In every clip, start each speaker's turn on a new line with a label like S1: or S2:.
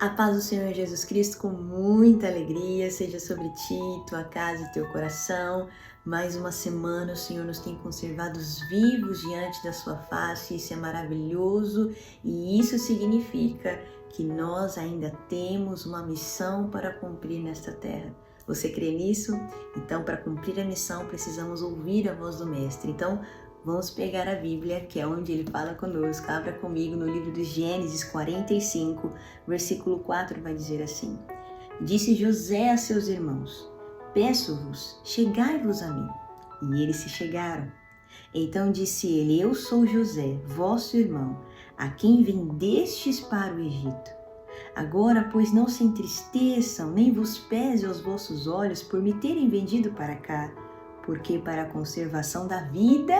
S1: A paz do Senhor Jesus Cristo com muita alegria seja sobre ti, tua casa e teu coração. Mais uma semana o Senhor nos tem conservados vivos diante da sua face, isso é maravilhoso e isso significa que nós ainda temos uma missão para cumprir nesta terra. Você crê nisso? Então, para cumprir a missão, precisamos ouvir a voz do Mestre. Então, vamos pegar a Bíblia, que é onde ele fala conosco. Abra comigo no livro de Gênesis 45, versículo 4, vai dizer assim: Disse José a seus irmãos: Peço-vos, chegai-vos a mim. E eles se chegaram. Então disse ele: Eu sou José, vosso irmão, a quem vendestes para o Egito. Agora, pois, não se entristeçam, nem vos pese aos vossos olhos por me terem vendido para cá, porque para a conservação da vida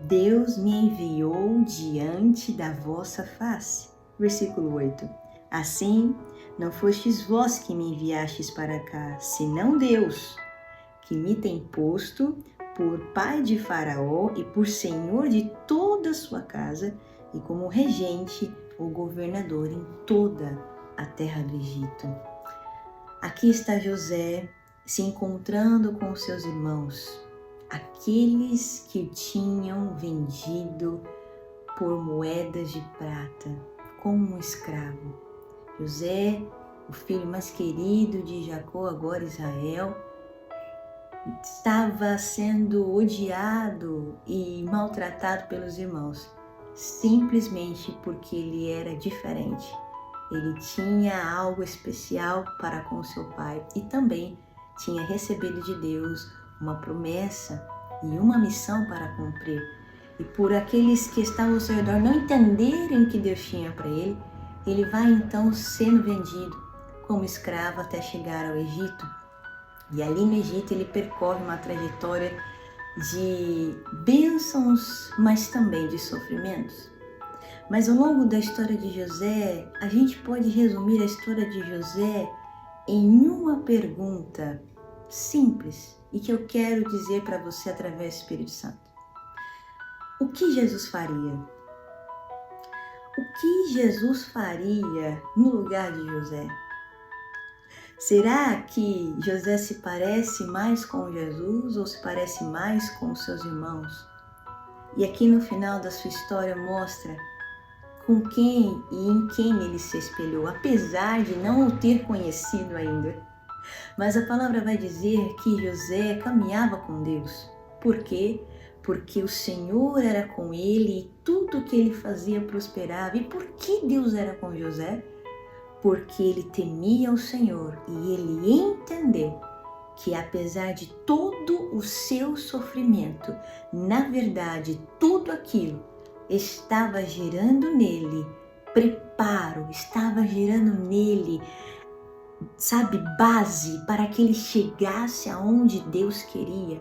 S1: Deus me enviou diante da vossa face. Versículo 8. Assim, não fostes vós que me enviastes para cá, senão Deus, que me tem posto por pai de Faraó e por senhor de toda a sua casa e como regente ou governador em toda a terra do Egito. Aqui está José se encontrando com os seus irmãos, aqueles que o tinham vendido por moedas de prata, como um escravo. José, o filho mais querido de Jacó, agora Israel, estava sendo odiado e maltratado pelos irmãos, simplesmente porque ele era diferente. Ele tinha algo especial para com seu pai e também tinha recebido de Deus uma promessa e uma missão para cumprir. E por aqueles que estavam ao seu redor não entenderem o que Deus tinha para ele, ele vai então sendo vendido como escravo até chegar ao Egito. E ali no Egito ele percorre uma trajetória de bênçãos, mas também de sofrimentos. Mas ao longo da história de José, a gente pode resumir a história de José em uma pergunta simples e que eu quero dizer para você através do Espírito Santo. O que Jesus faria? O que Jesus faria no lugar de José? Será que José se parece mais com Jesus ou se parece mais com os seus irmãos? E aqui no final da sua história mostra com quem e em quem ele se espelhou, apesar de não o ter conhecido ainda. Mas a palavra vai dizer que José caminhava com Deus. Por quê? Porque o Senhor era com ele e tudo que ele fazia prosperava. E por que Deus era com José? Porque ele temia o Senhor e ele entendeu que apesar de todo o seu sofrimento, na verdade, tudo aquilo estava gerando nele preparo, estava gerando nele, base para que ele chegasse aonde Deus queria.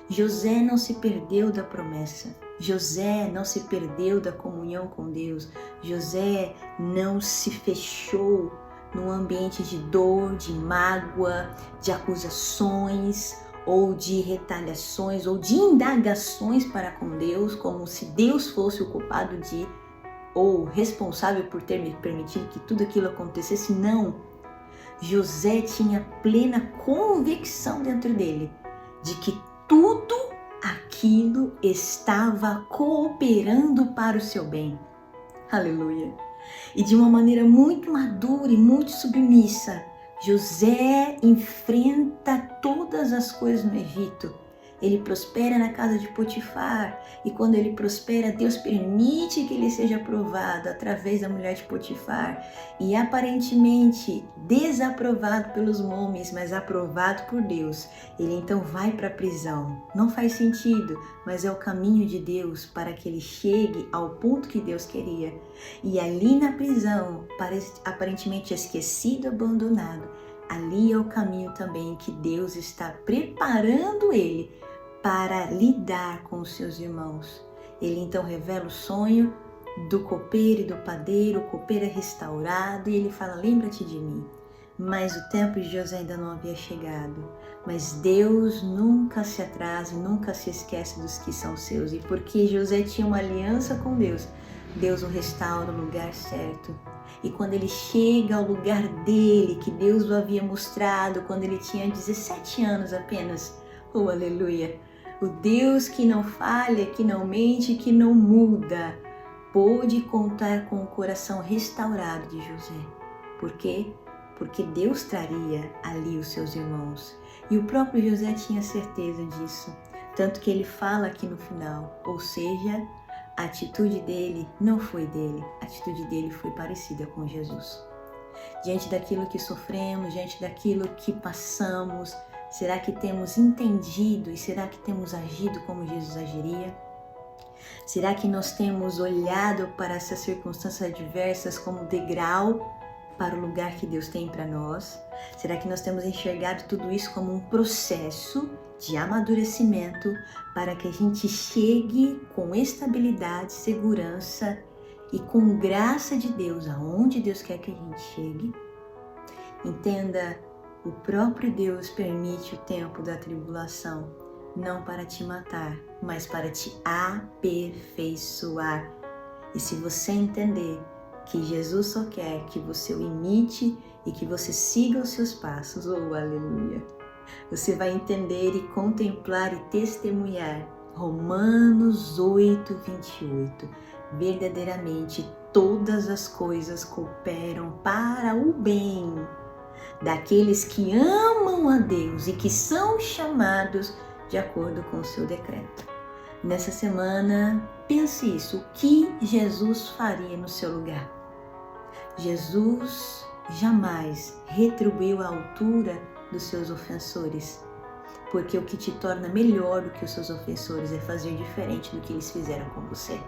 S1: José não se perdeu da promessa. José não se perdeu da comunhão com Deus. José não se fechou num ambiente de dor, de mágoa, de acusações ou de retaliações ou de indagações para com Deus, como se Deus fosse o culpado ou responsável por ter me permitido que tudo aquilo acontecesse. Não. José tinha plena convicção dentro dele de que tudo aquilo estava cooperando para o seu bem. Aleluia! E de uma maneira muito madura e muito submissa, José enfrenta todas as coisas no Egito. Ele prospera na casa de Potifar e quando ele prospera, Deus permite que ele seja aprovado através da mulher de Potifar e aparentemente desaprovado pelos homens, mas aprovado por Deus. Ele então vai para a prisão. Não faz sentido, mas é o caminho de Deus para que ele chegue ao ponto que Deus queria. E ali na prisão, aparentemente esquecido, abandonado, ali é o caminho também que Deus está preparando ele para lidar com os seus irmãos. Ele então revela o sonho do copeiro e do padeiro, o copeiro é restaurado e ele fala: lembra-te de mim. Mas o tempo de José ainda não havia chegado. Mas Deus nunca se atrasa e nunca se esquece dos que são seus. E porque José tinha uma aliança com Deus, Deus o restaura no lugar certo. E quando ele chega ao lugar dele, que Deus o havia mostrado quando ele tinha 17 anos apenas, oh aleluia, o Deus que não falha, que não mente, que não muda, pôde contar com o coração restaurado de José. Por quê? Porque Deus traria ali os seus irmãos. E o próprio José tinha certeza disso. Tanto que ele fala aqui no final, ou seja, a atitude dele não foi dele, a atitude dele foi parecida com Jesus. Diante daquilo que sofremos, diante daquilo que passamos, será que temos entendido e será que temos agido como Jesus agiria? Será que nós temos olhado para essas circunstâncias adversas como degrau para o lugar que Deus tem para nós? Será que nós temos enxergado tudo isso como um processo de amadurecimento para que a gente chegue com estabilidade, segurança e com graça de Deus aonde Deus quer que a gente chegue? Entenda, o próprio Deus permite o tempo da tribulação, não para te matar, mas para te aperfeiçoar. E se você entender que Jesus só quer que você o imite e que você siga os seus passos, oh aleluia, você vai entender e contemplar e testemunhar Romanos 8:28. Verdadeiramente todas as coisas cooperam para o bem daqueles que amam a Deus e que são chamados de acordo com o seu decreto. Nessa semana, pense isso, o que Jesus faria no seu lugar? Jesus jamais retribuiu a altura dos seus ofensores, porque o que te torna melhor do que os seus ofensores é fazer diferente do que eles fizeram com você.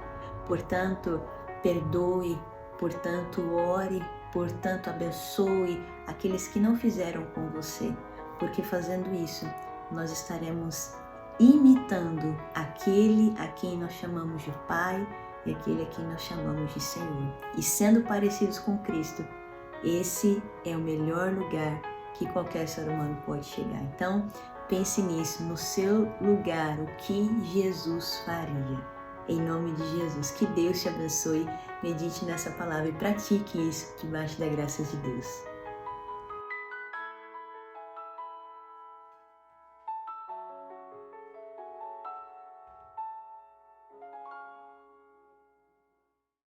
S1: Portanto, perdoe, portanto, ore, portanto, abençoe aqueles que não fizeram com você, porque fazendo isso, nós estaremos imitando aquele a quem nós chamamos de Pai e aquele a quem nós chamamos de Senhor. E sendo parecidos com Cristo, esse é o melhor lugar que qualquer ser humano pode chegar. Então, pense nisso, no seu lugar, o que Jesus faria. Em nome de Jesus, que Deus te abençoe, medite nessa palavra e pratique isso debaixo da graça de Deus.